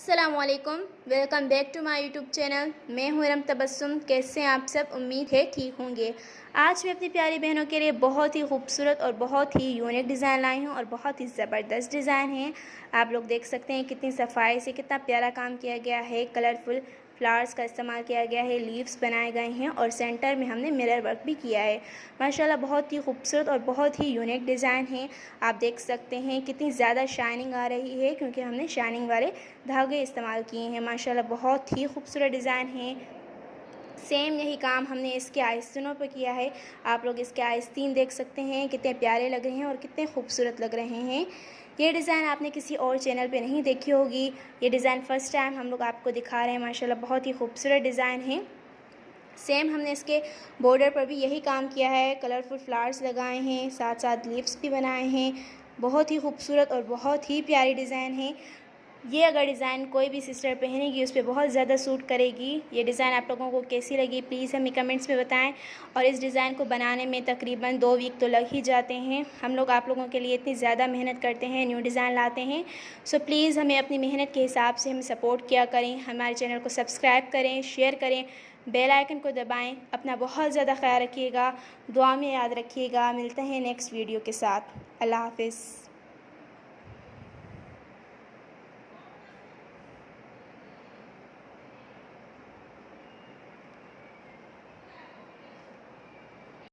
अस्सलामुअलैकुम, welcome back to my YouTube channel. मैं हूं रम तबस्सुम। कैसे हैं आप सब? उम्मीद है ठीक होंगे। आज मैं अपनी प्यारी बहनों के लिए बहुत ही खूबसूरत और बहुत ही यूनिक डिज़ाइन लाई हूं और बहुत ही ज़बरदस्त डिज़ाइन है। आप लोग देख सकते हैं कितनी सफाई से कितना प्यारा काम किया गया है। कलरफुल फ्लावर्स का इस्तेमाल किया गया है, लीव्स बनाए गए हैं और सेंटर में हमने मिरर वर्क भी किया है। माशाल्लाह बहुत ही खूबसूरत और बहुत ही यूनिक डिज़ाइन है। आप देख सकते हैं कितनी ज़्यादा शाइनिंग आ रही है क्योंकि हमने शाइनिंग वाले धागे इस्तेमाल किए हैं। माशाल्लाह बहुत ही खूबसूरत डिज़ाइन है। सेम यही काम हमने इसके आस्तीनों पर किया है। आप लोग इसके आस्तीन देख सकते हैं कितने प्यारे लग रहे हैं और कितने खूबसूरत लग रहे हैं। ये डिज़ाइन आपने किसी और चैनल पे नहीं देखी होगी। ये डिज़ाइन फ़र्स्ट टाइम हम लोग आपको दिखा रहे हैं। माशाल्लाह बहुत ही खूबसूरत डिज़ाइन है। सेम हमने इसके बॉर्डर पर भी यही काम किया है। कलरफुल फ्लावर्स लगाए हैं, साथ साथ लीव्स भी बनाए हैं। बहुत ही खूबसूरत और बहुत ही प्यारी डिज़ाइन है। ये अगर डिज़ाइन कोई भी सिस्टर पहनेगी उस पर बहुत ज़्यादा सूट करेगी। ये डिज़ाइन आप लोगों को कैसी लगी प्लीज़ हमें कमेंट्स में बताएं। और इस डिज़ाइन को बनाने में तकरीबन 2 वीक तो लग ही जाते हैं। हम लोग आप लोगों के लिए इतनी ज़्यादा मेहनत करते हैं, न्यू डिज़ाइन लाते हैं। सो प्लीज़ हमें अपनी मेहनत के हिसाब से हमें सपोर्ट किया करें। हमारे चैनल को सब्सक्राइब करें, शेयर करें, बेल आइकन को दबाएं। अपना बहुत ज़्यादा ख्याल रखिएगा, दुआ में याद रखिएगा। मिलते हैं नेक्स्ट वीडियो के साथ। अल्लाह हाफ़िज़।